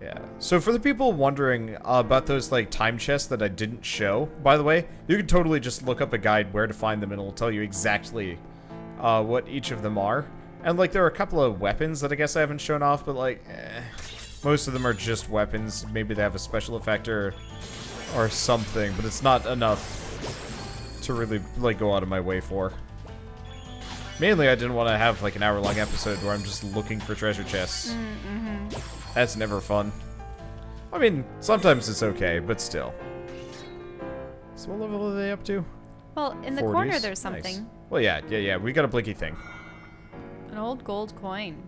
Yeah. So for the people wondering about those like time chests that I didn't show, by the way, you can totally just look up a guide where to find them and it'll tell you exactly what each of them are. And like there are a couple of weapons that I guess I haven't shown off, but like most of them are just weapons. Maybe they have a special effect or something, but it's not enough to really like go out of my way for. Mainly I didn't want to have like an hour-long episode where I'm just looking for treasure chests. Mm-hmm. That's never fun. I mean, sometimes it's okay, but still. So what level are they up to? Well, in the 40s? corner there's something. Nice. Well, yeah. We got a blinky thing. An old gold coin.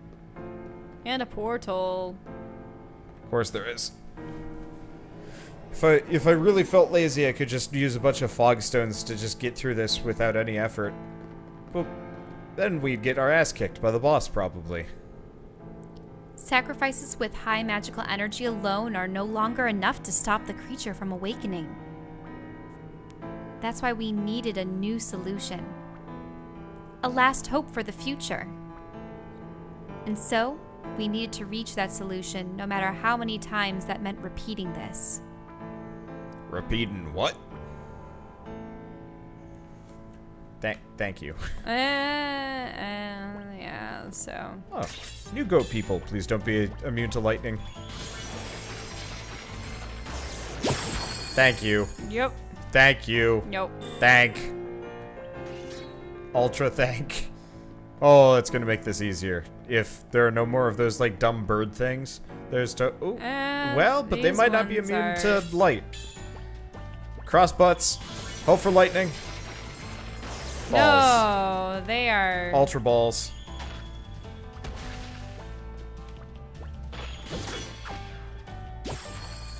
And a portal. Of course there is. If I really felt lazy, I could just use a bunch of fog stones to just get through this without any effort. But then we'd get our ass kicked by the boss, probably. Sacrifices with high magical energy alone are no longer enough to stop the creature from awakening. That's why we needed a new solution. A last hope for the future. And so, we needed to reach that solution no matter how many times that meant repeating this. Repeating what? Thank you. Yeah, so. Oh, new goat people, please don't be immune to lightning. Thank you. Yep. Thank you. Nope. Thank. Ultra thank. Oh, it's gonna make this easier. If there are no more of those, like, dumb bird things. There's to... Ooh. Well, but they might not be immune to light. Cross butts. Hope for lightning. Balls. No, they are... Ultra balls.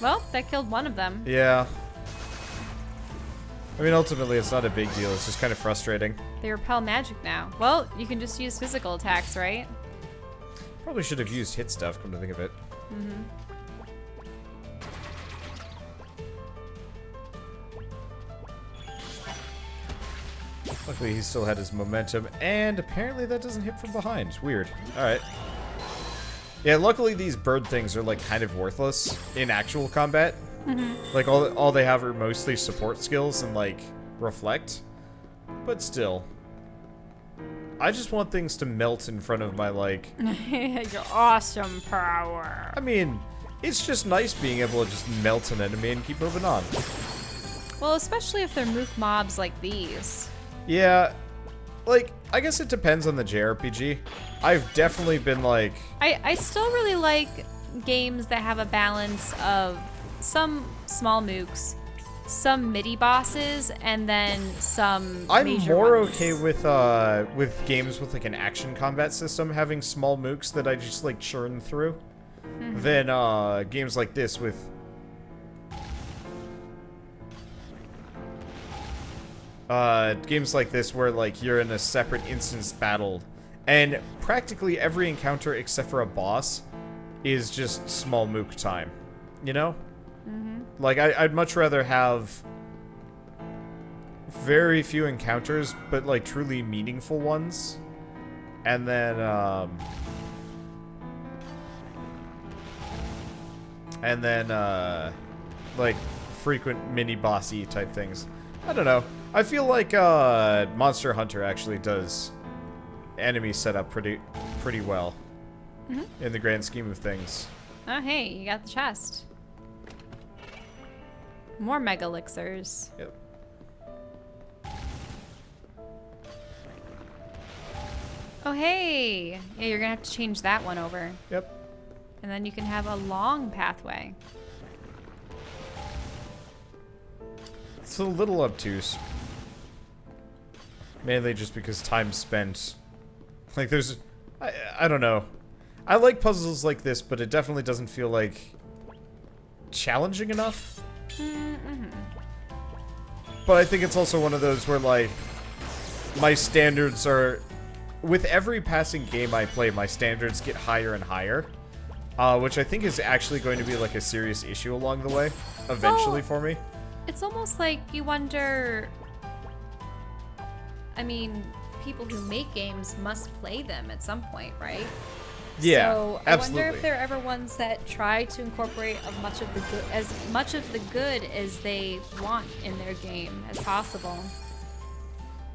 Well, that killed one of them. Yeah. I mean, ultimately, it's not a big deal. It's just kind of frustrating. They repel magic now. Well, you can just use physical attacks, right? Probably should have used hit stuff, come to think of it. Mm-hmm. Luckily, he still had his momentum, and apparently that doesn't hit from behind. Weird. Alright. Yeah, luckily these bird things are, like, kind of worthless in actual combat. Mm-hmm. Like, all they have are mostly support skills and, like, reflect. But still. I just want things to melt in front of my, like... Your awesome power. I mean, it's just nice being able to just melt an enemy and keep moving on. Well, especially if they're mook mobs like these. Yeah, like, I guess it depends on the JRPG. I've definitely been like... I still really like games that have a balance of some small mooks, some midi bosses, and then some major more ones. okay with games with like an action combat system having small mooks that I just like churn through than games like this with... games like this where like you're in a separate instance battle and practically every encounter except for a boss is just small mook time, you know? Like I'd much rather have very few encounters but like truly meaningful ones, and then like frequent mini bossy type things. I don't know. I feel like Monster Hunter actually does enemy setup pretty well in the grand scheme of things. Oh, hey, you got the chest. More mega elixirs. Yep. Oh, hey. Yeah, you're gonna have to change that one over. Yep. And then you can have a long pathway. It's a little obtuse. Mainly just because time spent. Like there's... I don't know. I like puzzles like this, but it definitely doesn't feel like challenging enough. But I think it's also one of those where like my standards are... With every passing game I play, my standards get higher and higher. Which I think is actually going to be like a serious issue along the way. Eventually for me. It's almost like you wonder... I mean, people who make games must play them at some point, right? Yeah, So I absolutely. wonder if there are ever ones that try to incorporate as much of the good as they want in their game as possible.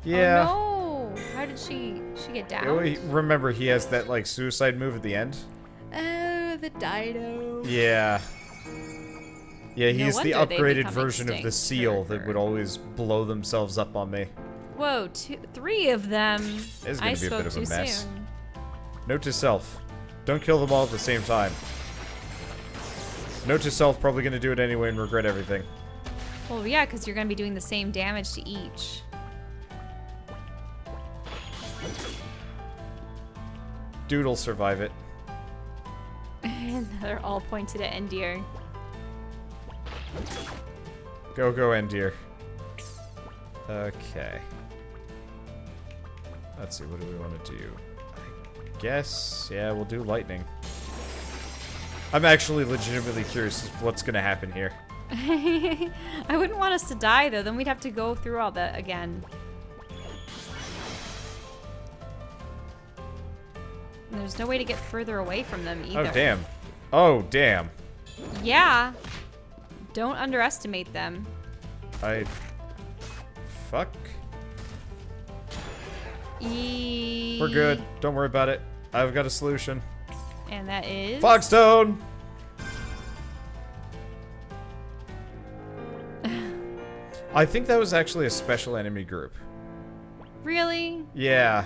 Yeah. Oh no! How did she get down? Remember, he has that, like, suicide move at the end? Oh, the Dido. Yeah. Yeah, No he's the wonder they upgraded become version of the extinct seal that forever. would always blow themselves up on me. Whoa, three of them. It's I gonna be a spoke bit of a too mess. soon. Note to self. Don't kill them all at the same time. Note to self, probably gonna do it anyway and regret everything. Well, yeah, because you're gonna be doing the same damage to each. Dude'll survive it. And they're all pointed at Endir. Go, Endir. Okay. Let's see, what do we want to do? I guess, yeah, we'll do lightning. I'm actually legitimately curious what's gonna happen here. I wouldn't want us to die, though. Then we'd have to go through all that again. And there's no way to get further away from them either. Oh, damn. Oh, damn. Yeah. Don't underestimate them. Fuck. We're We're good. Don't worry about it. I've got a solution. And that is... Fogstone! I think that was actually a special enemy group. Really? Yeah.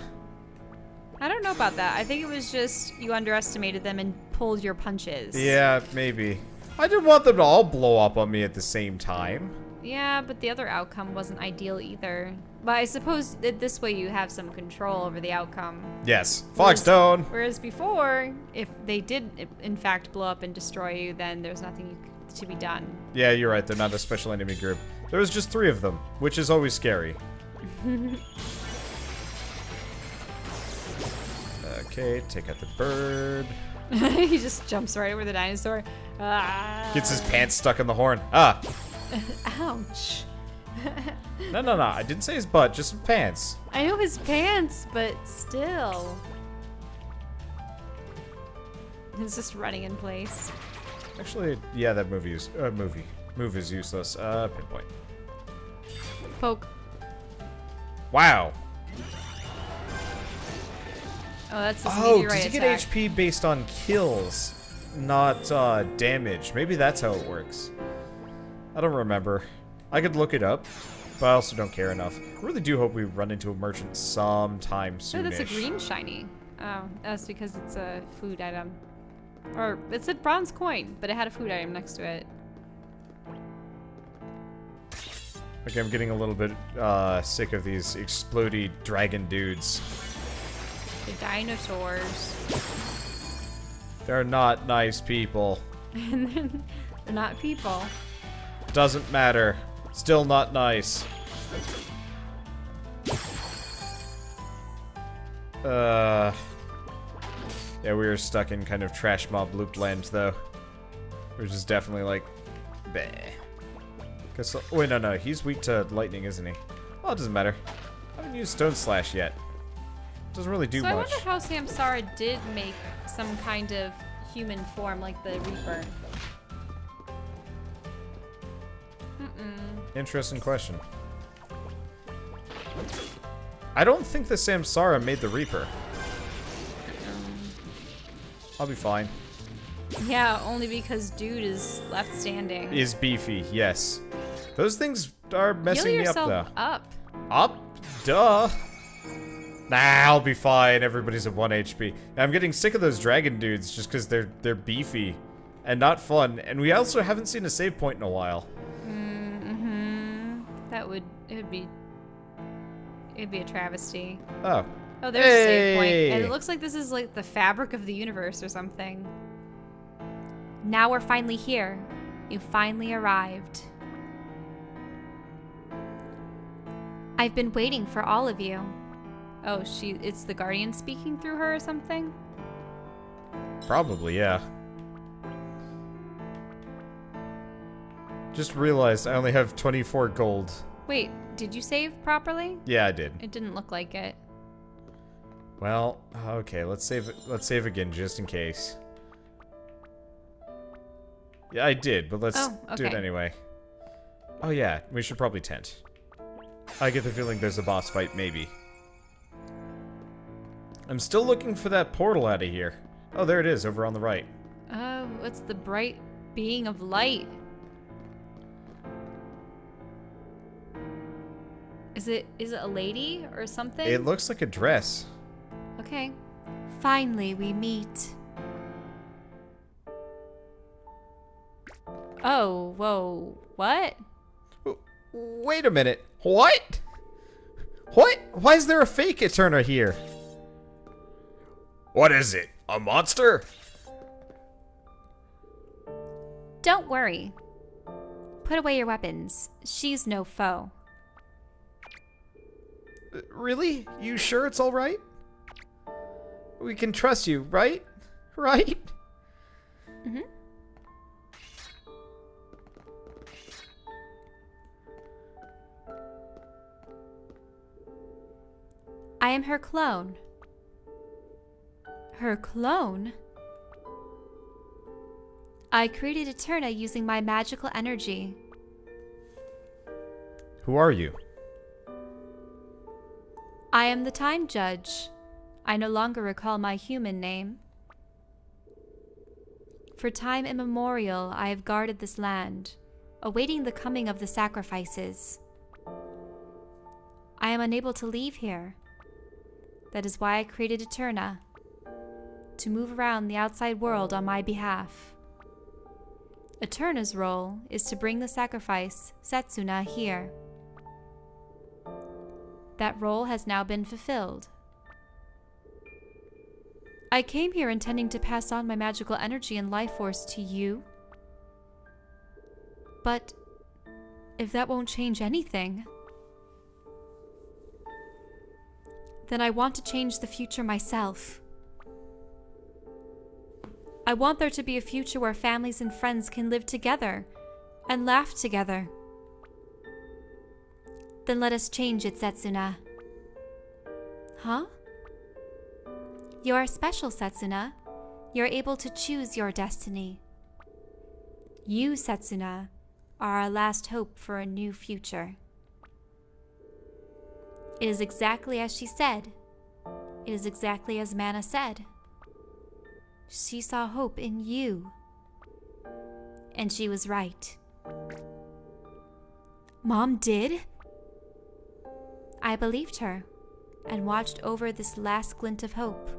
I don't know about that. I think it was just you underestimated them and pulled your punches. Yeah, maybe. I didn't want them to all blow up on me at the same time. Yeah, but the other outcome wasn't ideal either. But I suppose that this way you have some control over the outcome. Yes. Fogstone! Whereas before, if they did in fact blow up and destroy you, then there's nothing to be done. Yeah, you're right. They're not a special enemy group. There was just 3 of them, which is always scary. Okay, take out the bird. He just jumps right over the dinosaur. Ah. Gets his pants stuck in the horn. Ah! Ouch. No. I didn't say his butt, just his pants. I know his pants, but still. He's just running in place. Actually, yeah, that move is useless. Pinpoint. Poke. Wow. Oh, that's his Oh, meteorite does he get attack. HP based on kills, not damage? Maybe that's how it works. I don't remember. I could look it up, but I also don't care enough. I really do hope we run into a merchant sometime soonish. Oh, that's a green shiny. Oh, that's because it's a food item. Or, it's a bronze coin, but it had a food item next to it. Okay, I'm getting a little bit sick of these explodey dragon dudes. The dinosaurs. They're not nice people. And then they're not people. Doesn't matter. Still not nice. Yeah, we were stuck in kind of trash mob loop land, though. Which is definitely like, bleh. Cause, wait, no, he's weak to lightning, isn't he? Well, it doesn't matter. I haven't used Stone Slash yet. Doesn't really do So I much. wonder how Samsara did make some kind of human form like the Reaper. Interesting question. I don't think the Samsara made the Reaper. I'll be fine. Yeah, only because dude is left standing. Is beefy, yes. Those things are messing Heal me up, yourself though. up. Up? Duh. Nah, I'll be fine. Everybody's at 1 HP. I'm getting sick of those dragon dudes just because they're beefy and not fun. And we also haven't seen a save point in a while. It'd be a travesty. Oh. Oh, there's a save point. Hey. And it looks like this is like the fabric of the universe or something. Now we're finally here. You finally arrived. I've been waiting for all of you. Oh, it's the Guardian speaking through her or something? Probably, yeah. Just realized I only have 24 gold. Wait, did you save properly? Yeah, I did. It didn't look like it. Well, okay, let's save again just in case. Yeah, I did, but let's do it anyway. Oh yeah, we should probably tent. I get the feeling there's a boss fight, maybe. I'm still looking for that portal out of here. Oh, there it is, over on the right. What's the bright being of light? Is it a lady or something? It looks like a dress. Okay. Finally, we meet. Oh, whoa. What? Wait a minute. What? What? Why is there a fake Eterna here? What is it? A monster? Don't worry. Put away your weapons. She's no foe. Really? You sure it's all right? We can trust you, right? Right? Mm-hmm. I am her clone. Her clone? I created Eterna using my magical energy. Who are you? I am the time judge. I no longer recall my human name. For time immemorial, I have guarded this land, awaiting the coming of the sacrifices. I am unable to leave here. That is why I created Eterna, to move around the outside world on my behalf. Eterna's role is to bring the sacrifice, Setsuna, here. That role has now been fulfilled. I came here intending to pass on my magical energy and life force to you. But if that won't change anything, then I want to change the future myself. I want there to be a future where families and friends can live together and laugh together. Then let us change it, Setsuna. Huh? You are special, Setsuna. You're able to choose your destiny. You, Setsuna, are our last hope for a new future. It is exactly as she said. It is exactly as Mana said. She saw hope in you. And she was right. Mom did? I believed her and watched over this last glint of hope.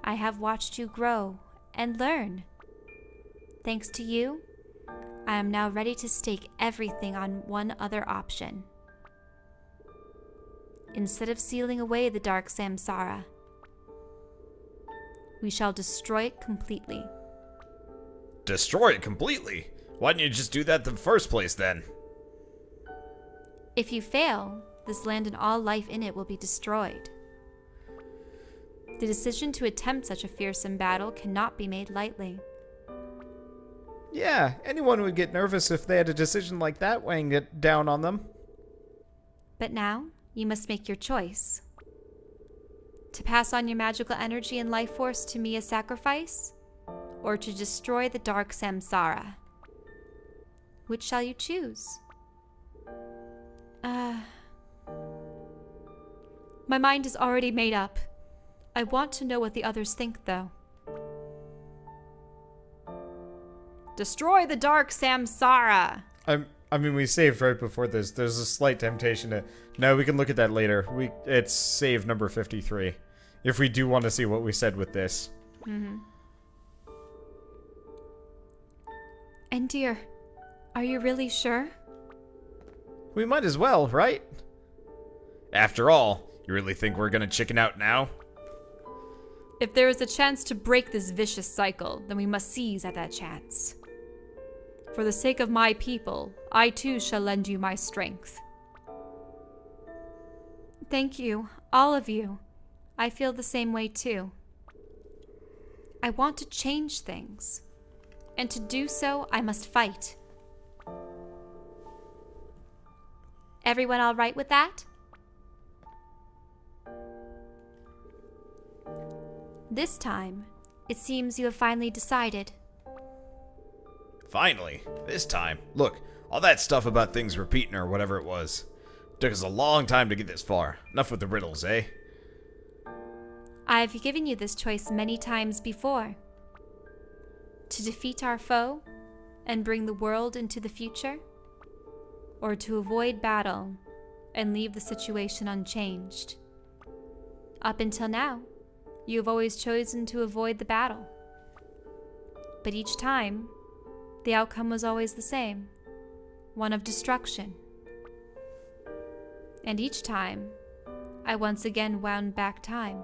I have watched you grow and learn. Thanks to you, I am now ready to stake everything on one other option. Instead of sealing away the dark samsara, we shall destroy it completely. Destroy it completely? Why didn't you just do that in the first place then? If you fail, this land and all life in it will be destroyed. The decision to attempt such a fearsome battle cannot be made lightly. Yeah, anyone would get nervous if they had a decision like that weighing it down on them. But now, you must make your choice. To pass on your magical energy and life force to me as sacrifice, or to destroy the dark samsara. Which shall you choose? My mind is already made up. I want to know what the others think, though. Destroy the dark samsara! I mean, we saved right before this. There's a slight temptation to... No, we can look at that later. It's save number 53. If we do want to see what we said with this. Mm-hmm. And dear, are you really sure? We might as well, right? After all, you really think we're gonna chicken out now? If there is a chance to break this vicious cycle, then we must seize at that chance. For the sake of my people, I too shall lend you my strength. Thank you, all of you. I feel the same way too. I want to change things. And to do so, I must fight. Everyone all right with that? This time, it seems you have finally decided. Finally, this time. Look, all that stuff about things repeating or whatever it was. Took us a long time to get this far. Enough with the riddles, eh? I've given you this choice many times before. To defeat our foe and bring the world into the future, or to avoid battle and leave the situation unchanged. Up until now, you have always chosen to avoid the battle. But each time, the outcome was always the same, one of destruction. And each time, I once again wound back time.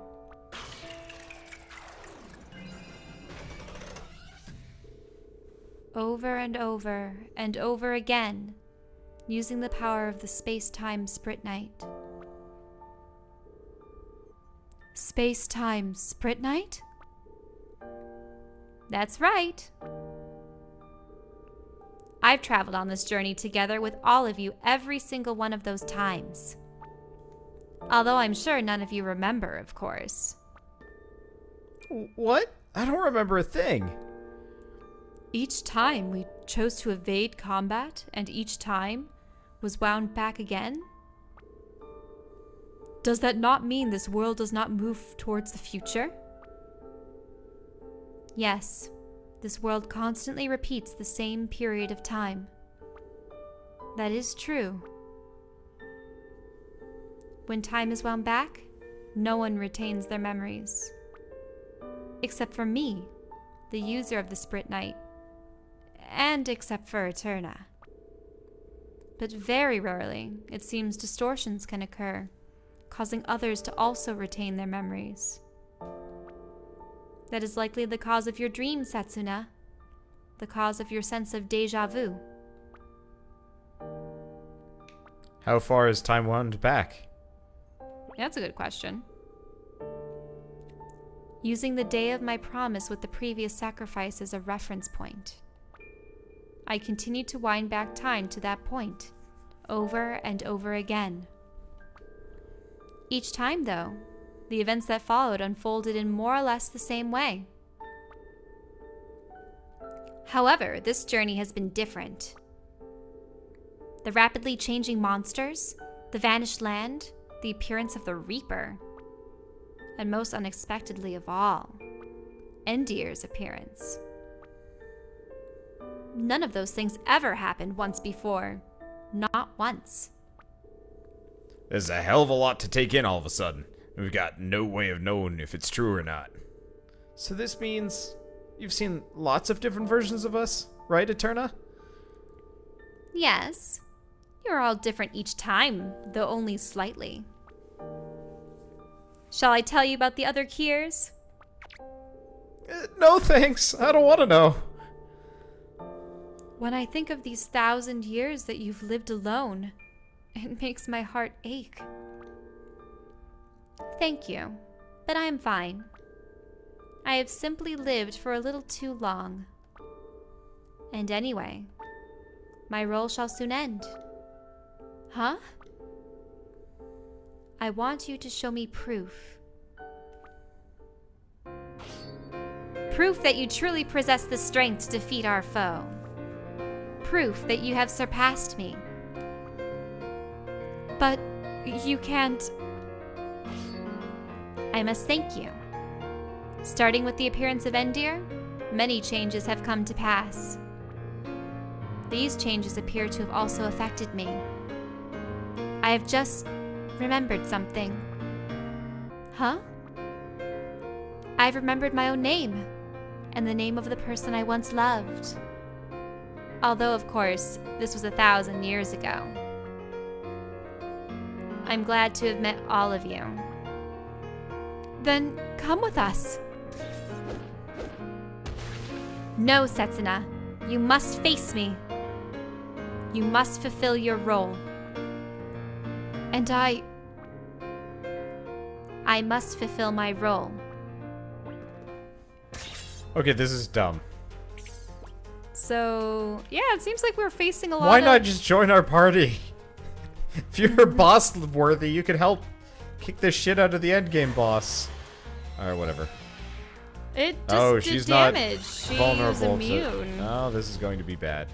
Over and over and over again, using the power of the space-time Spritnight. Space-time Spritnight? That's right. I've traveled on this journey together with all of you every single one of those times. Although I'm sure none of you remember, of course. What? I don't remember a thing. Each time we chose to evade combat, and each time was wound back again? Does that not mean this world does not move towards the future? Yes, this world constantly repeats the same period of time. That is true. When time is wound back, no one retains their memories. Except for me, the user of the Spritnight. And except for Eterna. But very rarely, it seems distortions can occur, causing others to also retain their memories. That is likely the cause of your dream, Setsuna. The cause of your sense of déjà vu. How far is time wound back? That's a good question. Using the day of my promise with the previous sacrifice as a reference point. I continued to wind back time to that point, over and over again. Each time, though, the events that followed unfolded in more or less the same way. However, this journey has been different. The rapidly changing monsters, the vanished land, the appearance of the Reaper, and most unexpectedly of all, Endier's appearance. None of those things ever happened once before. Not once. There's a hell of a lot to take in all of a sudden. We've got no way of knowing if it's true or not. So this means you've seen lots of different versions of us, right, Eterna? Yes. You're all different each time, though only slightly. Shall I tell you about the other Kiers? No thanks. I don't want to know. When I think of these 1,000 years that you've lived alone, it makes my heart ache. Thank you, but I am fine. I have simply lived for a little too long. And anyway, my role shall soon end. Huh? I want you to show me proof. Proof that you truly possess the strength to defeat our foe. Proof that you have surpassed me. But you can't... I must thank you. Starting with the appearance of Endir, many changes have come to pass. These changes appear to have also affected me. I have just remembered something. Huh? I've remembered my own name, and the name of the person I once loved. Although, of course, this was 1,000 years ago. I'm glad to have met all of you. Then come with us. No, Setsuna. You must face me. You must fulfill your role. And I must fulfill my role. Okay, this is dumb. So, yeah, it seems like we're facing a lot Why of... not just join our party? If you're boss worthy, you could help kick the shit out of the endgame boss. Or whatever. It just did she's damage. not She's vulnerable immune. Oh, this is going to be bad.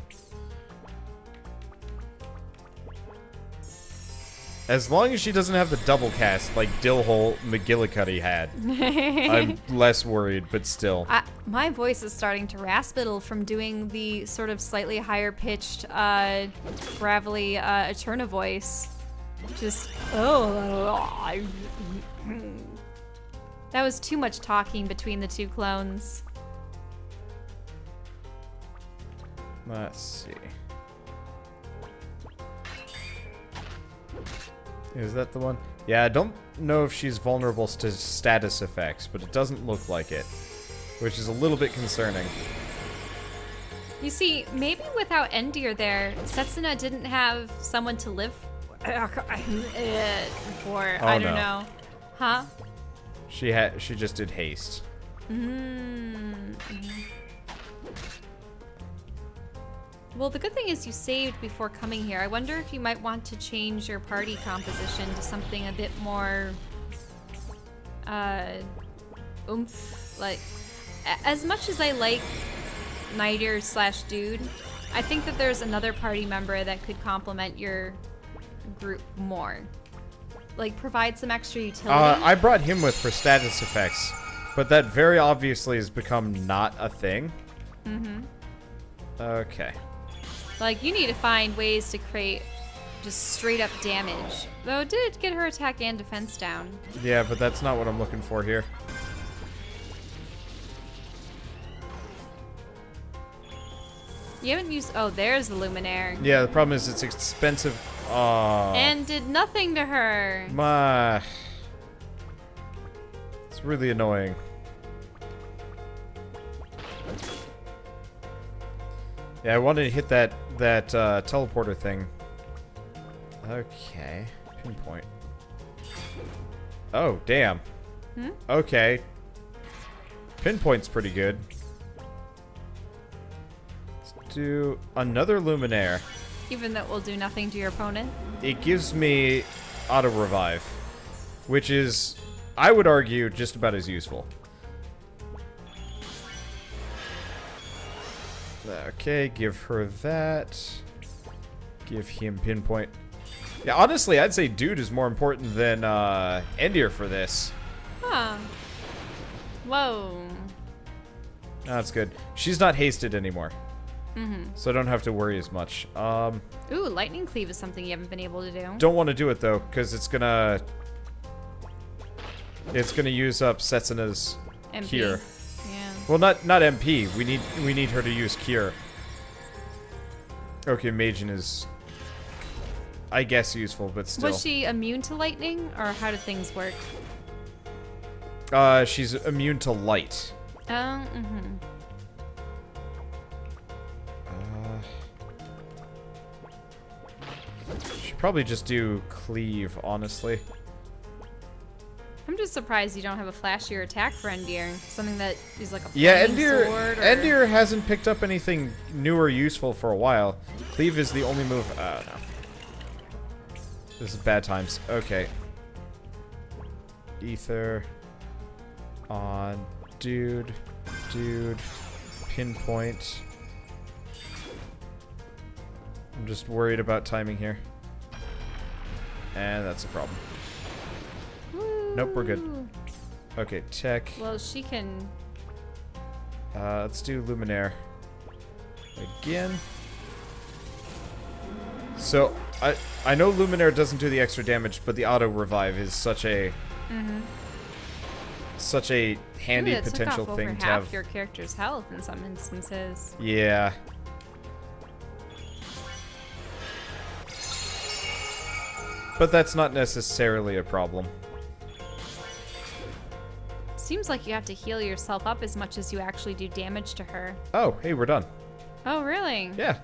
As long as she doesn't have the double cast like Dillhole McGillicuddy had, I'm less worried, but still. My voice is starting to raspidle from doing the sort of slightly higher pitched, gravelly Eterna voice. Just, that was too much talking between the two clones. Let's see. Is that the one? Yeah, I don't know if she's vulnerable to status effects, but it doesn't look like it, which is a little bit concerning. You see, maybe without Endir there, Setsuna didn't have someone to live for. I don't know. Huh? She just did haste. Well, the good thing is you saved before coming here. I wonder if you might want to change your party composition to something a bit more oomph. Like, as much as I like Nighter / Dude, I think that there's another party member that could complement your group more. Like, provide some extra utility. I brought him with for status effects, but that very obviously has become not a thing. Okay. Like, you need to find ways to create just straight up damage. Though it did get her attack and defense down. Yeah, but that's not what I'm looking for here. You haven't used... Oh, there's the Luminaire. Yeah, the problem is it's expensive. And did nothing to her. It's really annoying. Yeah, I wanted to hit that teleporter thing. Okay. Pinpoint. Oh, damn. Okay. Pinpoint's pretty good. Let's do another Luminaire. Even though it will do nothing to your opponent? It gives me auto revive, which is, I would argue, just about as useful. Okay, give her that. Give him pinpoint. Yeah, honestly, I'd say Dude is more important than Endir for this. Huh. Whoa. That's good. She's not hasted anymore. So I don't have to worry as much. Ooh, Lightning Cleave is something you haven't been able to do. Don't want to do it, though, because it's gonna use up Setsuna's MP. Cure. Yeah. Well, not MP. We need her to use Cure. Okay, Majin is, I guess, useful, but still. Was she immune to lightning, or how did things work? She's immune to light. Oh, Should probably just do Cleave, honestly. I'm just surprised you don't have a flashier attack for Endir. Something that is like a Yeah, flaming sword or... Endir hasn't picked up anything new or useful for a while. Cleave is the only move. No. This is bad times. Okay. Ether. On Dude. Pinpoint. I'm just worried about timing here. And that's a problem. Woo. Nope, we're good. Okay, tech. Well, she can... Let's do Luminaire. Again. So, I know Luminaire doesn't do the extra damage, but the auto revive is such a... Such a handy potential thing to have. Half your character's health in some instances. Yeah. But that's not necessarily a problem. Seems like you have to heal yourself up as much as you actually do damage to her. Oh, hey, we're done. Oh, really? Yeah.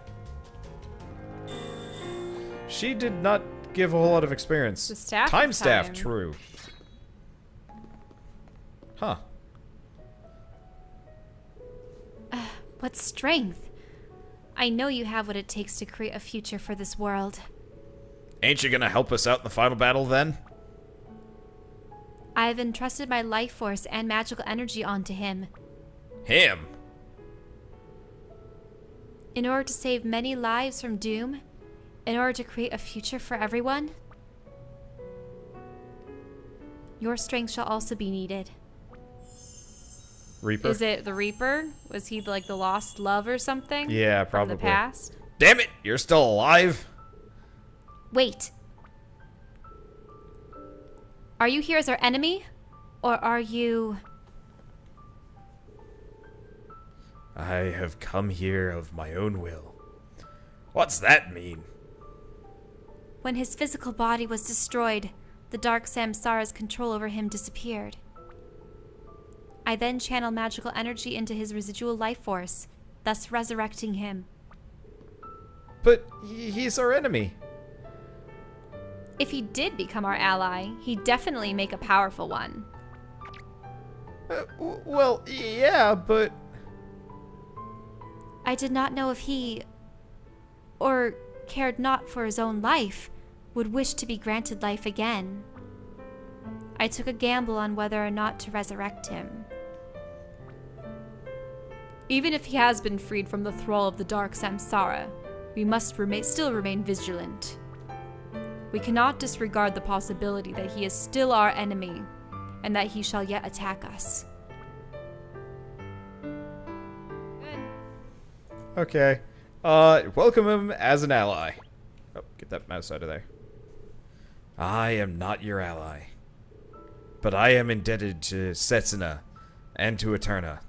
She did not give a whole lot of experience. The staff Time of staff, time. true. Huh. What strength! I know you have what it takes to create a future for this world. Ain't you gonna help us out in the final battle, then? I have entrusted my life force and magical energy onto him. Him? In order to save many lives from doom, in order to create a future for everyone, your strength shall also be needed. Reaper? Is it the Reaper? Was he like the lost love or something? Yeah, probably. From the past? Damn it! You're still alive? Wait. Are you here as our enemy? Or are you... I have come here of my own will. What's that mean? When his physical body was destroyed, the dark Samsara's control over him disappeared. I then channel magical energy into his residual life force, thus resurrecting him. But he's our enemy. If he did become our ally, he'd definitely make a powerful one. Well, yeah, but... I did not know if he, or cared not for his own life, would wish to be granted life again. I took a gamble on whether or not to resurrect him. Even if he has been freed from the thrall of the dark Samsara, we must still remain vigilant. We cannot disregard the possibility that he is still our enemy, and that he shall yet attack us. Okay. Welcome him as an ally. Oh, get that mouse out of there. I am not your ally. But I am indebted to Setsuna and to Eterna.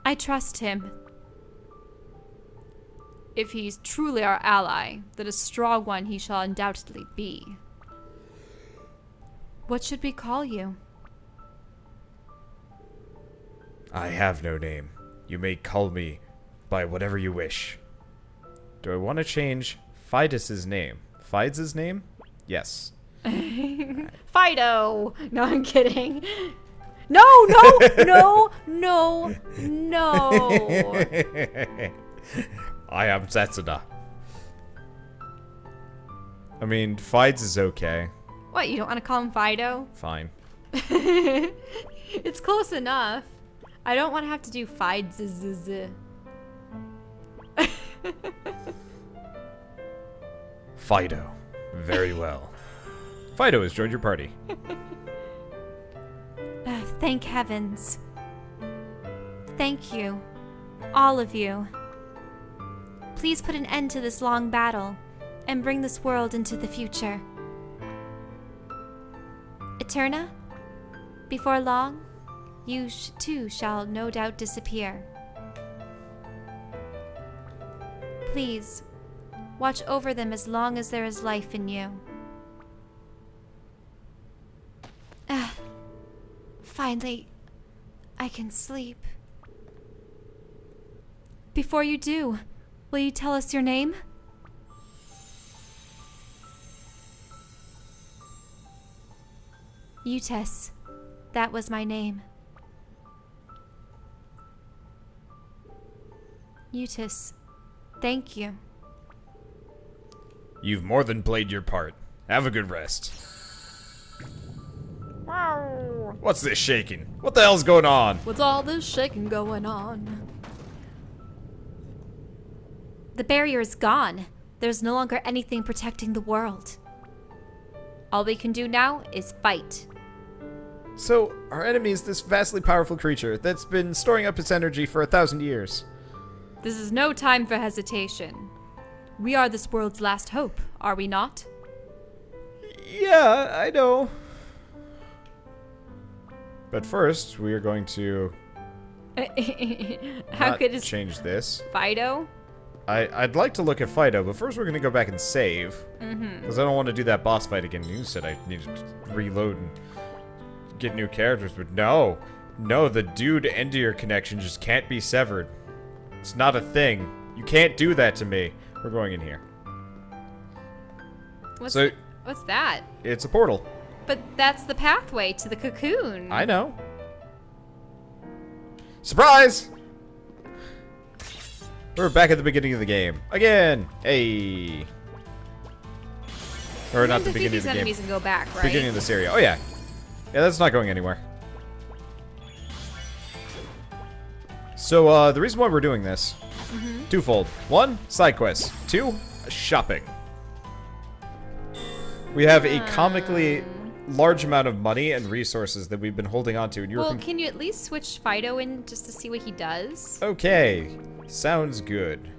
I trust him. If he's truly our ally, then a strong one he shall undoubtedly be. What should we call you? I have no name. You may call me by whatever you wish. Do I want to change Fidus's name? Fides' name? Yes. Fido! No, I'm kidding. No, no, no, no, no. I am Setsuna. I mean, Fides is okay. What, you don't want to call him Fido? Fine. It's close enough. I don't want to have to do Fides. Fido. Very well. Fido has joined your party. Thank heavens. Thank you. All of you. Please put an end to this long battle and bring this world into the future. Eterna, before long, you too shall no doubt disappear. Please, watch over them as long as there is life in you. Finally, I can sleep. Before you do, will you tell us your name? Eutis. That was my name. Eutis, thank you. You've more than played your part. Have a good rest. Wow. What's this shaking? What the hell's going on? What's all this shaking going on? The barrier is gone. There's no longer anything protecting the world. All we can do now is fight. So, our enemy is this vastly powerful creature that's been storing up its energy for 1,000 years. This is no time for hesitation. We are this world's last hope, are we not? Yeah, I know. But first, we are going to How could it change this. Fido? I'd like to look at Fido, but first we're going to go back and save. Because I don't want to do that boss fight again. You said I needed to reload and get new characters, but no. No, the dude Endir connection just can't be severed. It's not a thing. You can't do that to me. We're going in here. What's So that? it's a portal. But that's the pathway to the cocoon. I know. Surprise! We're back at the beginning of the game. Again! Hey! Or not the beginning of the game. Enemies and go back, right? Beginning of this area. Oh yeah. Yeah, that's not going anywhere. So, the reason why we're doing this, twofold. One, side quests. Two, shopping. We have a comically large amount of money and resources that we've been holding on to. And well, can you at least switch Fido in just to see what he does? Okay, sounds good.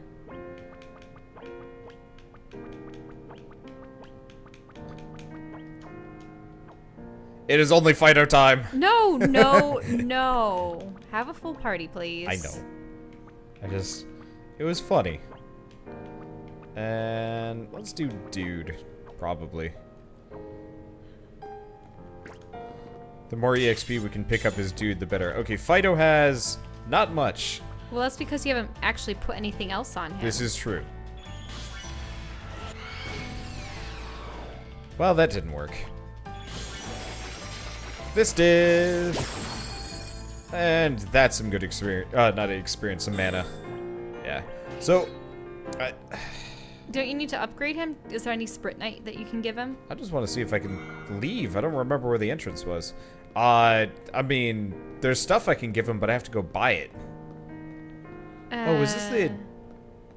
It is only Fido time. No, no, no. Have a full party, please. I know. It was funny. And let's do dude, probably. The more EXP we can pick up as dude, the better. Okay, Fido has not much. Well, that's because you haven't actually put anything else on him. This is true. Well, that didn't work. This did. And that's some good experience. Not experience, some mana. Yeah. So, don't you need to upgrade him? Is there any Sprint Knight that you can give him? I just want to see if I can leave. I don't remember where the entrance was. I mean, there's stuff I can give him, but I have to go buy it. Oh, is this the...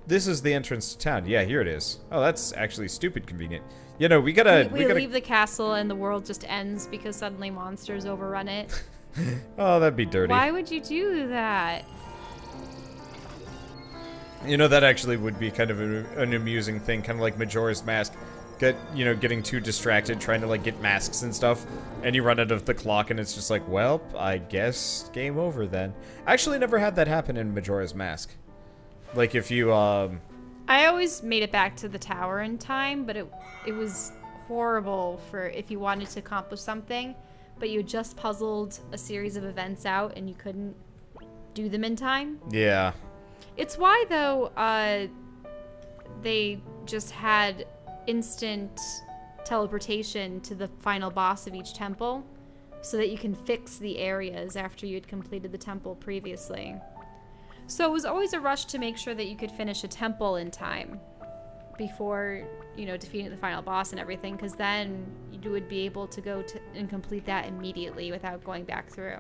This is the entrance to town. Yeah, here it is. Oh, that's actually stupid convenient. You know, we gotta... We leave the castle and the world just ends because suddenly monsters overrun it. Oh, that'd be dirty. Why would you do that? You know, that actually would be kind of an amusing thing, kind of like Majora's Mask. Getting too distracted trying to, like, get masks and stuff, and you run out of the clock, and it's just like, well, I guess game over then. I actually never had that happen in Majora's Mask. Like, if you, I always made it back to the tower in time, but it was horrible for if you wanted to accomplish something, but you just puzzled a series of events out and you couldn't do them in time. Yeah. It's why, though, they just had instant teleportation to the final boss of each temple so that you can fix the areas after you'd completed the temple previously. So it was always a rush to make sure that you could finish a temple in time before, defeating the final boss and everything, because then you would be able to go and complete that immediately without going back through.